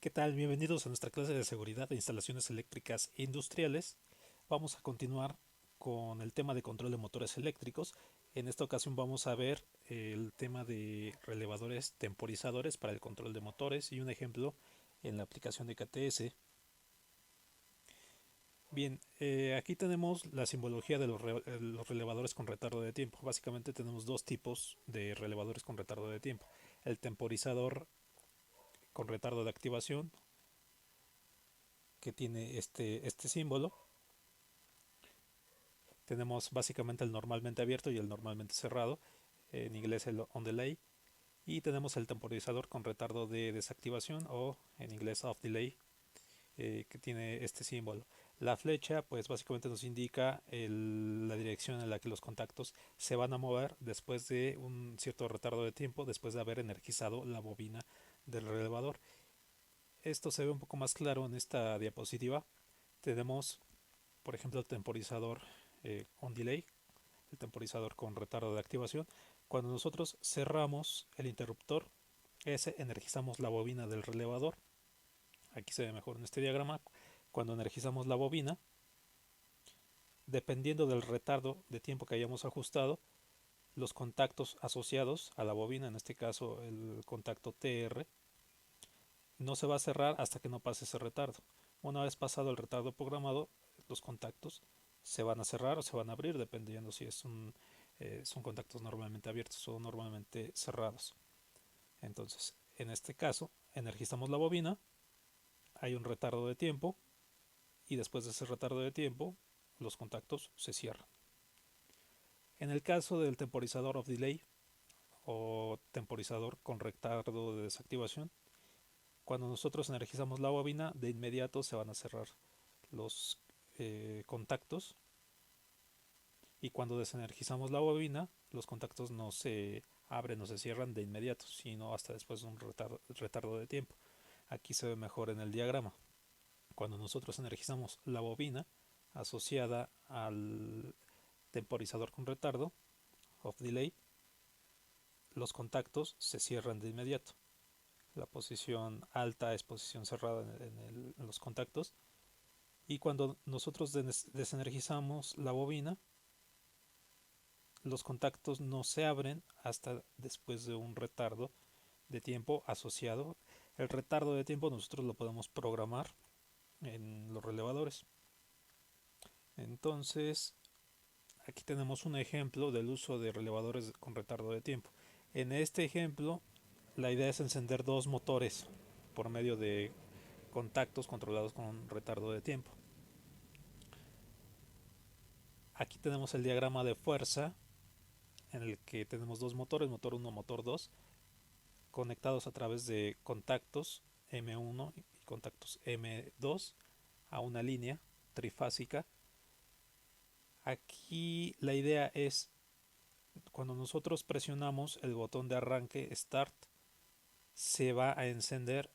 ¿Qué tal? Bienvenidos a nuestra clase de seguridad de instalaciones eléctricas e industriales. Vamos a continuar con el tema de control de motores eléctricos. En esta ocasión vamos a ver el tema de relevadores temporizadores para el control de motores y un ejemplo en la aplicación de KTS. Bien, aquí tenemos la simbología de los relevadores con retardo de tiempo. Básicamente tenemos dos tipos de relevadores con retardo de tiempo. El temporizador con retardo de activación, que tiene este símbolo. Tenemos básicamente el normalmente abierto y el normalmente cerrado, en inglés el on delay, y tenemos el temporizador con retardo de desactivación o en inglés off delay, que tiene este símbolo. La flecha pues básicamente nos indica la dirección en la que los contactos se van a mover después de un cierto retardo de tiempo, después de haber energizado la bobina del relevador. Esto se ve un poco más claro en esta diapositiva. Tenemos por ejemplo el temporizador on delay, el temporizador con retardo de activación. Cuando nosotros cerramos el interruptor, energizamos la bobina del relevador. Aquí se ve mejor en este diagrama. Cuando energizamos la bobina, dependiendo del retardo de tiempo que hayamos ajustado, los contactos asociados a la bobina, en este caso el contacto TR, no se va a cerrar hasta que no pase ese retardo. Una vez pasado el retardo programado, los contactos se van a cerrar o se van a abrir dependiendo si son contactos normalmente abiertos o normalmente cerrados. Entonces, en este caso, energizamos la bobina, hay un retardo de tiempo y después de ese retardo de tiempo, los contactos se cierran. En el caso del temporizador off delay o temporizador con retardo de desactivación, cuando nosotros energizamos la bobina, de inmediato se van a cerrar los contactos, y cuando desenergizamos la bobina, los contactos no se abren o se cierran de inmediato, sino hasta después de un retardo de tiempo. Aquí se ve mejor en el diagrama. Cuando nosotros energizamos la bobina asociada al temporizador con retardo, off delay, los contactos se cierran de inmediato. La posición alta es posición cerrada en los contactos. Y cuando nosotros desenergizamos la bobina, los contactos no se abren hasta después de un retardo de tiempo asociado. El retardo de tiempo nosotros lo podemos programar en los relevadores. Entonces, aquí tenemos un ejemplo del uso de relevadores con retardo de tiempo. En este ejemplo, la idea es encender dos motores por medio de contactos controlados con retardo de tiempo. Aquí tenemos el diagrama de fuerza en el que tenemos dos motores, motor 1, motor 2, conectados a través de contactos M1 y contactos M2 a una línea trifásica. Aquí la idea es, cuando nosotros presionamos el botón de arranque Start, se va a encender,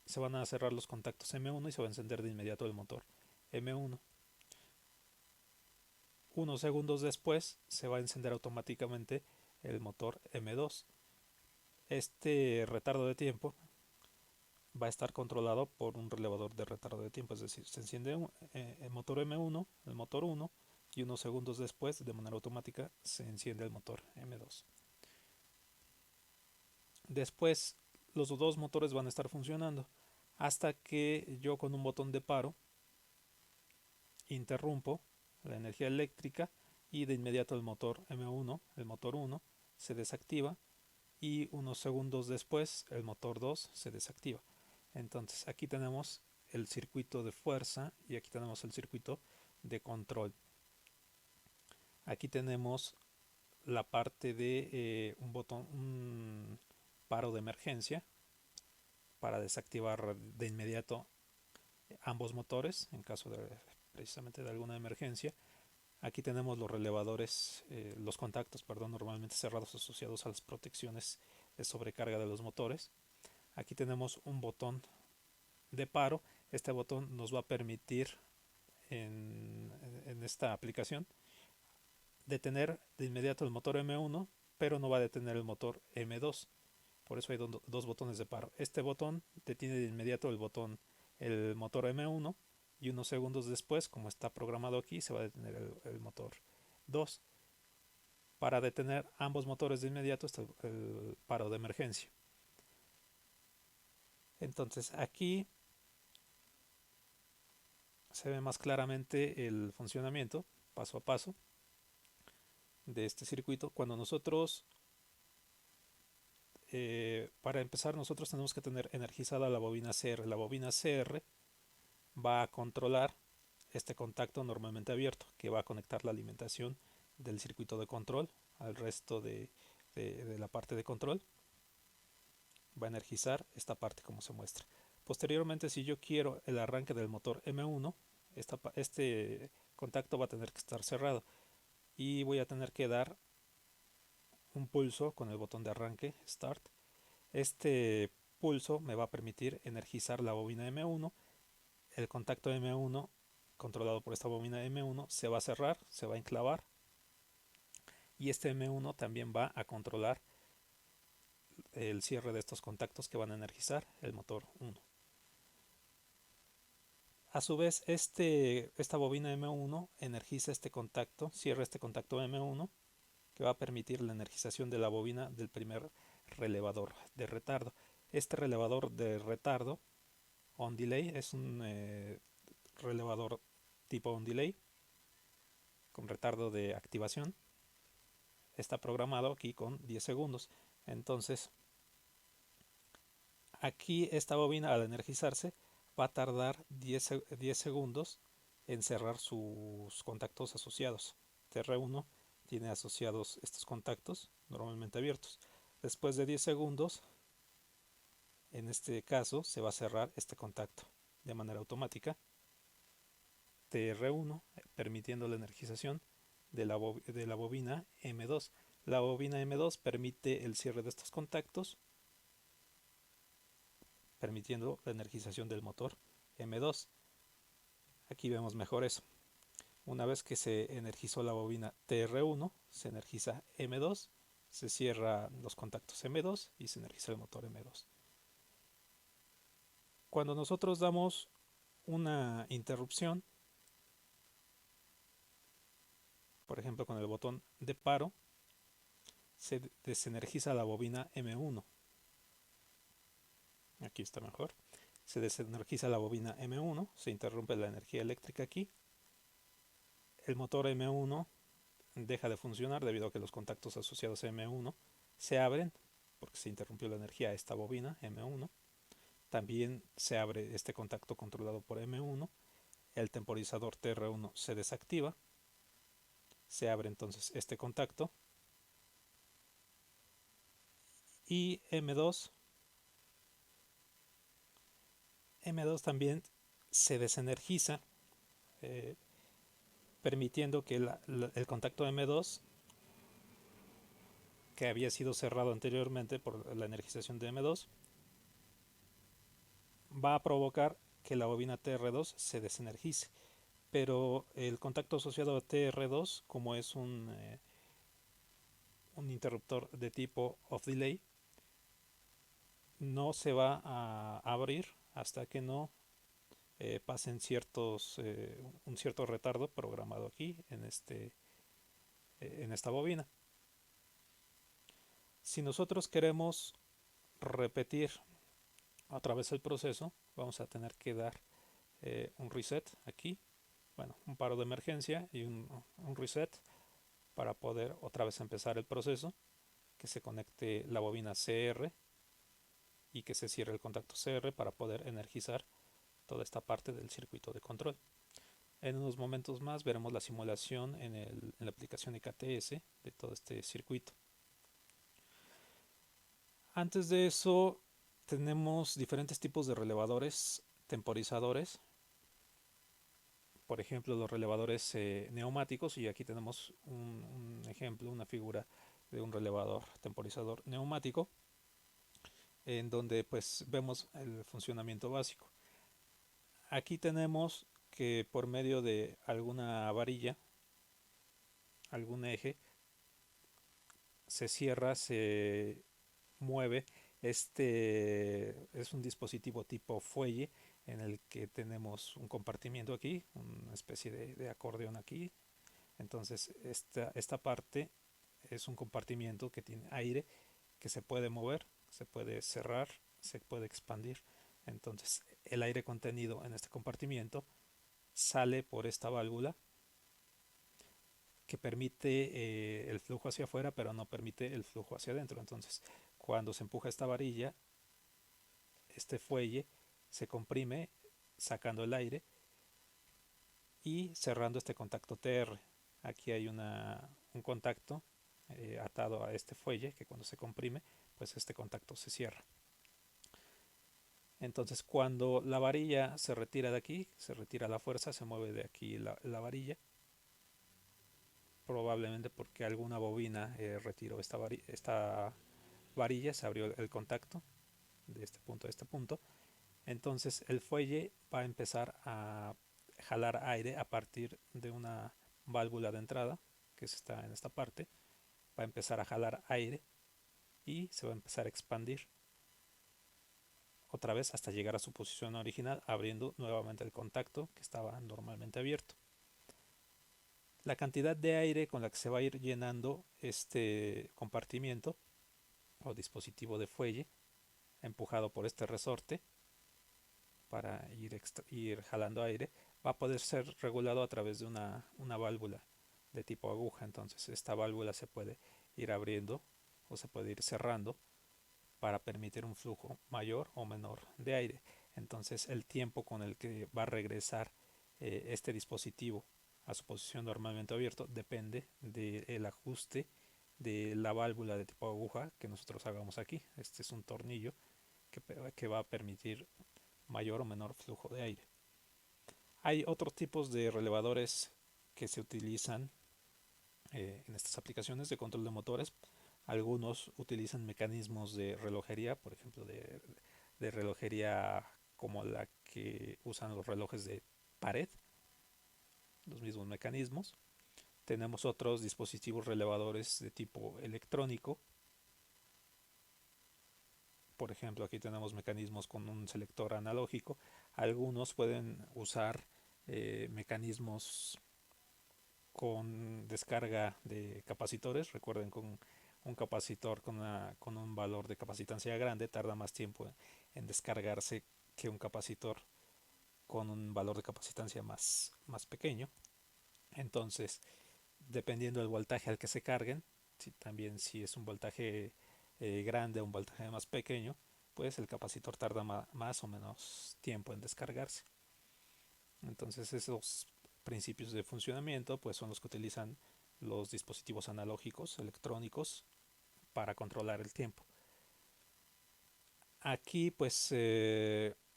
se van a cerrar los contactos M1 y se va a encender de inmediato el motor M1. Unos segundos después se va a encender automáticamente el motor M2. Este retardo de tiempo va a estar controlado por un relevador de retardo de tiempo, es decir, se enciende el motor M1, el motor 1, y unos segundos después, de manera automática, se enciende el motor M2. Después, los dos motores van a estar funcionando hasta que yo con un botón de paro interrumpo la energía eléctrica y de inmediato el motor M1, el motor 1, se desactiva y unos segundos después el motor 2 se desactiva. Entonces aquí tenemos el circuito de fuerza y aquí tenemos el circuito de control. Aquí tenemos la parte de un botón, un paro de emergencia para desactivar de inmediato ambos motores en caso de precisamente de alguna emergencia. Aquí tenemos los relevadores, los contactos, perdón, normalmente cerrados asociados a las protecciones de sobrecarga de los motores. Aquí tenemos un botón de paro. Este botón nos va a permitir en esta aplicación detener de inmediato el motor M1, pero no va a detener el motor M2. Por eso hay dos botones de paro. Este botón detiene de inmediato el motor M1, y unos segundos después, como está programado aquí, se va a detener el motor 2. Para detener ambos motores de inmediato está el paro de emergencia. Entonces aquí se ve más claramente el funcionamiento paso a paso de este circuito. Cuando nosotros, para empezar, nosotros tenemos que tener energizada la bobina CR. La bobina CR va a controlar este contacto normalmente abierto, que va a conectar la alimentación del circuito de control al resto de la parte de control. Va a energizar esta parte como se muestra. Posteriormente, si yo quiero el arranque del motor M1, este contacto va a tener que estar cerrado y voy a tener que dar un pulso con el botón de arranque Start. Este pulso me va a permitir energizar la bobina M1. El contacto M1 controlado por esta bobina M1 se va a cerrar, se va a enclavar, y este M1 también va a controlar el cierre de estos contactos que van a energizar el motor 1. A su vez, esta bobina M1 energiza este contacto, cierra este contacto M1, que va a permitir la energización de la bobina del primer relevador de retardo. Este relevador de retardo on delay es un relevador tipo on delay con retardo de activación. Está programado aquí con 10 segundos. Entonces, aquí esta bobina, al energizarse, va a tardar 10 segundos en cerrar sus contactos asociados. TR1 tiene asociados estos contactos normalmente abiertos. Después de 10 segundos, en este caso, se va a cerrar este contacto de manera automática. TR1, permitiendo la energización de la bobina M2. La bobina M2 permite el cierre de estos contactos, permitiendo la energización del motor M2. Aquí vemos mejor eso. Una vez que se energizó la bobina TR1, se energiza M2, se cierran los contactos M2 y se energiza el motor M2. Cuando nosotros damos una interrupción, por ejemplo con el botón de paro, se desenergiza la bobina M1. Aquí está mejor. Se desenergiza la bobina M1, se interrumpe la energía eléctrica aquí. El motor M1 deja de funcionar debido a que los contactos asociados a M1 se abren porque se interrumpió la energía a esta bobina M1. También se abre este contacto controlado por M1. El temporizador TR1 se desactiva. Se abre entonces este contacto. Y M2 también se desenergiza, eh, permitiendo que el contacto M2, que había sido cerrado anteriormente por la energización de M2, va a provocar que la bobina TR2 se desenergice. Pero el contacto asociado a TR2, como es un interruptor de tipo off delay, no se va a abrir hasta que no pasen un cierto retardo programado aquí en esta bobina. Si nosotros queremos repetir otra vez el proceso, vamos a tener que dar un reset aquí, bueno, un paro de emergencia y un reset para poder otra vez empezar el proceso, que se conecte la bobina CR y que se cierre el contacto CR para poder energizar toda esta parte del circuito de control. En unos momentos más veremos la simulación en la aplicación EKTS de todo este circuito. Antes de eso, tenemos diferentes tipos de relevadores temporizadores. Por ejemplo, los relevadores neumáticos, y aquí tenemos un ejemplo, una figura de un relevador temporizador neumático, en donde pues vemos el funcionamiento básico. Aquí tenemos que por medio de alguna varilla, algún eje, se cierra, se mueve Este es un dispositivo tipo fuelle en el que tenemos un compartimiento aquí, una especie de acordeón aquí. Entonces esta parte es un compartimiento que tiene aire que se puede mover, se puede cerrar, se puede expandir. Entonces el aire contenido en este compartimiento sale por esta válvula que permite el flujo hacia afuera, pero no permite el flujo hacia adentro. Entonces, cuando se empuja esta varilla, este fuelle se comprime sacando el aire y cerrando este contacto TR. Aquí hay un contacto atado a este fuelle que cuando se comprime, pues este contacto se cierra. Entonces, cuando la varilla se retira de aquí, se retira la fuerza, se mueve de aquí la varilla, probablemente porque alguna bobina retiró esta varilla, se abrió el contacto de este punto a este punto. Entonces el fuelle va a empezar a jalar aire a partir de una válvula de entrada que está en esta parte. Va a empezar a jalar aire y se va a empezar a expandir otra vez hasta llegar a su posición original, abriendo nuevamente el contacto que estaba normalmente abierto. La cantidad de aire con la que se va a ir llenando este compartimiento o dispositivo de fuelle empujado por este resorte para ir jalando aire va a poder ser regulado a través de una válvula de tipo aguja. Entonces esta válvula se puede ir abriendo o se puede ir cerrando para permitir un flujo mayor o menor de aire. Entonces el tiempo con el que va a regresar este dispositivo a su posición normalmente abierto depende del ajuste de la válvula de tipo aguja que nosotros hagamos aquí. Este es un tornillo que va a permitir mayor o menor flujo de aire. Hay otros tipos de relevadores que se utilizan en estas aplicaciones de control de motores. Algunos utilizan mecanismos de relojería, por ejemplo, de relojería como la que usan los relojes de pared, los mismos mecanismos. Tenemos otros dispositivos relevadores de tipo electrónico. Por ejemplo, aquí tenemos mecanismos con un selector analógico. Algunos pueden usar mecanismos con descarga de capacitores. Recuerden, con un capacitor con un valor de capacitancia grande tarda más tiempo en descargarse que un capacitor con un valor de capacitancia más pequeño. Entonces, dependiendo del voltaje al que se carguen, también si es un voltaje grande o un voltaje más pequeño, pues el capacitor tarda más o menos tiempo en descargarse. Entonces esos principios de funcionamiento pues son los que utilizan los dispositivos analógicos electrónicos para controlar el tiempo. Aquí pues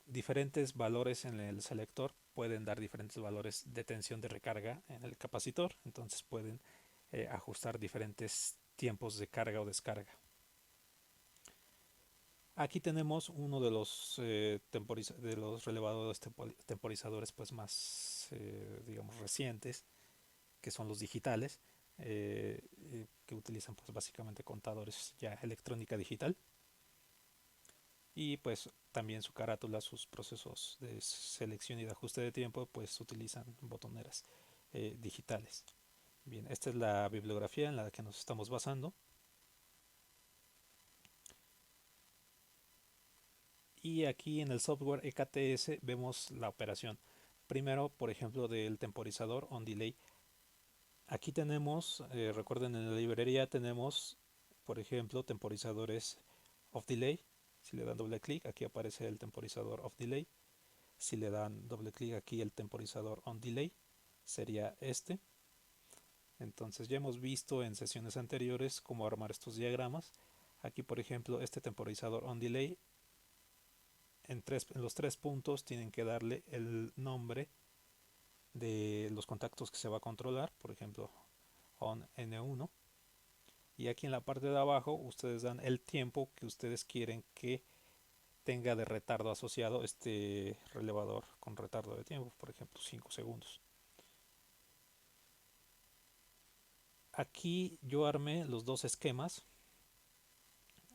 diferentes valores en el selector pueden dar diferentes valores de tensión de recarga en el capacitor, entonces pueden ajustar diferentes tiempos de carga o descarga. Aquí tenemos uno de los relevadores temporizadores pues más digamos recientes, que son los digitales, que utilizan pues básicamente contadores ya electrónica digital y pues también su carátula, sus procesos de selección y de ajuste de tiempo pues utilizan botoneras digitales. Bien, esta es la bibliografía en la que nos estamos basando. Y aquí en el software EKTS vemos la operación. Primero, por ejemplo, del temporizador on delay. Aquí tenemos, recuerden, en la librería tenemos, por ejemplo, temporizadores off delay. Si le dan doble clic, aquí aparece el temporizador off delay. Si le dan doble clic aquí, el temporizador on delay sería este. Entonces ya hemos visto en sesiones anteriores cómo armar estos diagramas. Aquí, por ejemplo, este temporizador on delay en los tres puntos tienen que darle el nombre de los contactos que se va a controlar, por ejemplo on N1, y aquí en la parte de abajo ustedes dan el tiempo que ustedes quieren que tenga de retardo asociado este relevador con retardo de tiempo, por ejemplo 5 segundos. Aquí yo armé los dos esquemas.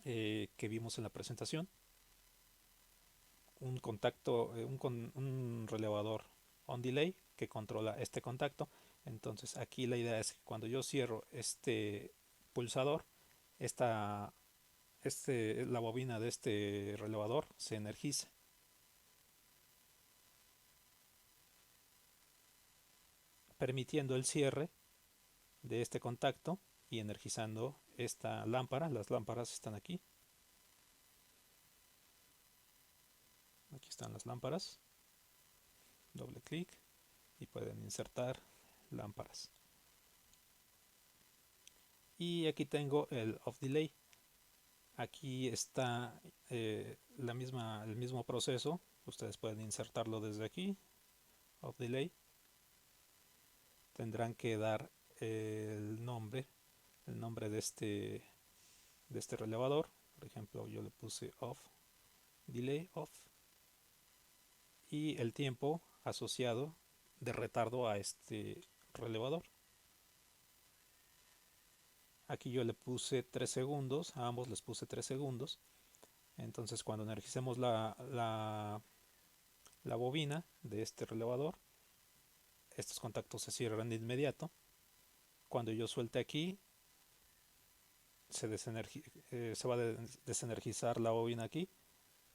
que vimos en la presentación, un contacto, un relevador on delay que controla este contacto. Entonces aquí la idea es que cuando yo cierro este pulsador, esta, la bobina de este relevador se energiza, permitiendo el cierre de este contacto y energizando esta lámpara. Las lámparas están aquí. Aquí están las lámparas. Doble clic y pueden insertar lámparas. Y aquí tengo el off delay. Aquí está el mismo proceso. Ustedes pueden insertarlo desde aquí. Off delay. Tendrán que dar el nombre de este relevador. Por ejemplo, yo le puse off delay off y el tiempo asociado de retardo a este relevador. Aquí yo le puse 3 segundos, a ambos les puse 3 segundos. Entonces cuando energicemos la bobina de este relevador, estos contactos se cierran de inmediato. Cuando yo suelte aquí, se va a desenergizar la bobina aquí,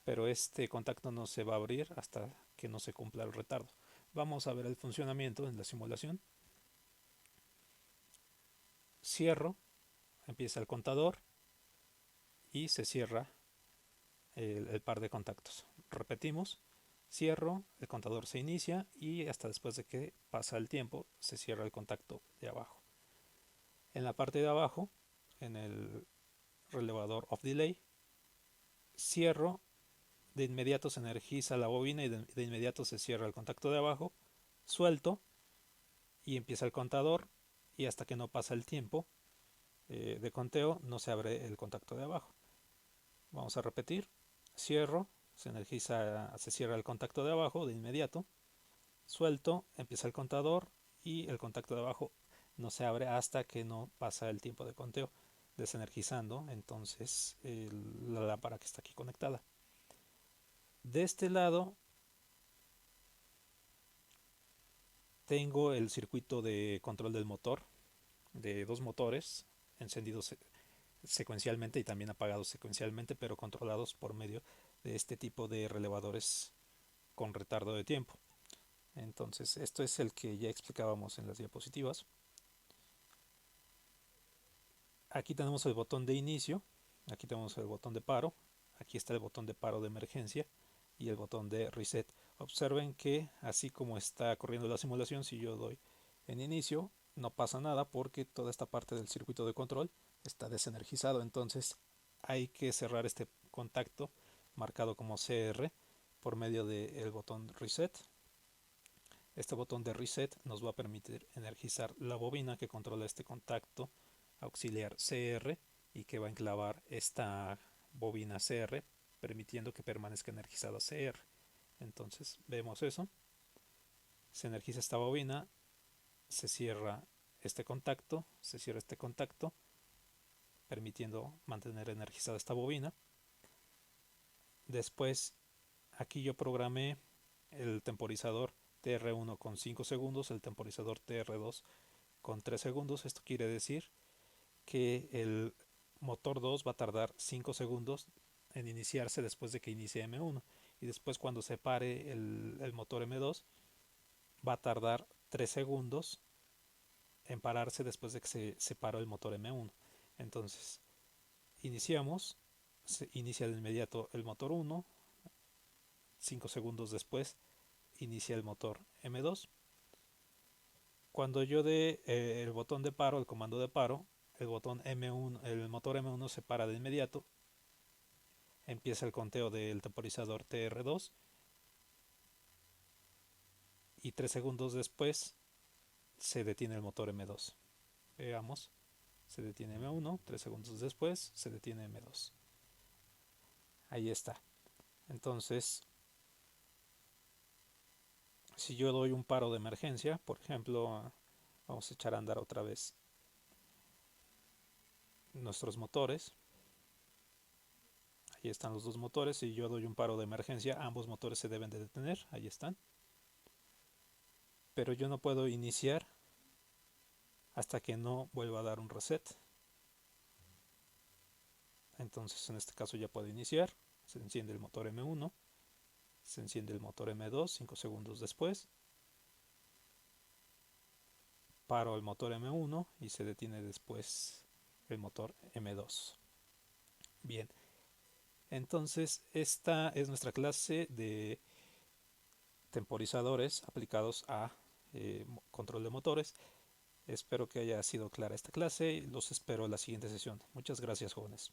pero este contacto no se va a abrir hasta que no se cumpla el retardo. Vamos a ver el funcionamiento en la simulación. Cierro, empieza el contador y se cierra el par de contactos. Repetimos, cierro, el contador se inicia y hasta después de que pasa el tiempo se cierra el contacto de abajo. En la parte de abajo, en el relevador off delay, cierro, de inmediato se energiza la bobina y de inmediato se cierra el contacto de abajo, suelto y empieza el contador y hasta que no pasa el tiempo de conteo no se abre el contacto de abajo. Vamos a repetir, cierro, se cierra el contacto de abajo de inmediato, suelto, empieza el contador y el contacto de abajo no se abre hasta que no pasa el tiempo de conteo, desenergizando entonces la lámpara que está aquí conectada. De este lado tengo el circuito de control del motor, de dos motores encendidos secuencialmente y también apagados secuencialmente, pero controlados por medio de este tipo de relevadores con retardo de tiempo. Entonces, esto es el que ya explicábamos en las diapositivas. Aquí tenemos el botón de inicio, aquí tenemos el botón de paro, aquí está el botón de paro de emergencia y el botón de reset. Observen que así como está corriendo la simulación, si yo doy en inicio, no pasa nada porque toda esta parte del circuito de control está desenergizado. Entonces hay que cerrar este contacto marcado como CR por medio del botón reset. Este botón de reset nos va a permitir energizar la bobina que controla este contacto auxiliar CR y que va a enclavar esta bobina CR, permitiendo que permanezca energizada CR. Entonces vemos eso, se energiza esta bobina, se cierra este contacto, permitiendo mantener energizada esta bobina. Después aquí yo programé el temporizador TR1 con 5 segundos, el temporizador TR2 con 3 segundos. Esto quiere decir que el motor 2 va a tardar 5 segundos en iniciarse después de que inicie M1 y después cuando se pare el motor M2 va a tardar 3 segundos en pararse después de que se paró el motor M1. Entonces iniciamos, se inicia de inmediato el motor 1, 5 segundos después inicia el motor M2. Cuando yo dé el botón de paro, el comando de paro, el botón M1, el motor M1 se para de inmediato, empieza el conteo del temporizador TR2 y 3 segundos después se detiene el motor M2. Veamos, se detiene M1, 3 segundos después se detiene M2. Ahí está. Entonces, si yo doy un paro de emergencia, por ejemplo, vamos a echar a andar otra vez nuestros motores. Ahí están los dos motores. Si yo doy un paro de emergencia, ambos motores se deben de detener. Ahí están. Pero yo no puedo iniciar hasta que no vuelva a dar un reset. Entonces en este caso ya puedo iniciar. Se enciende el motor M1. Se enciende el motor M2 5 segundos después. Paro el motor M1 y se detiene después el motor M2. Bien, entonces esta es nuestra clase de temporizadores aplicados a control de motores. Espero que haya sido clara esta clase y los espero en la siguiente sesión. Muchas gracias, jóvenes.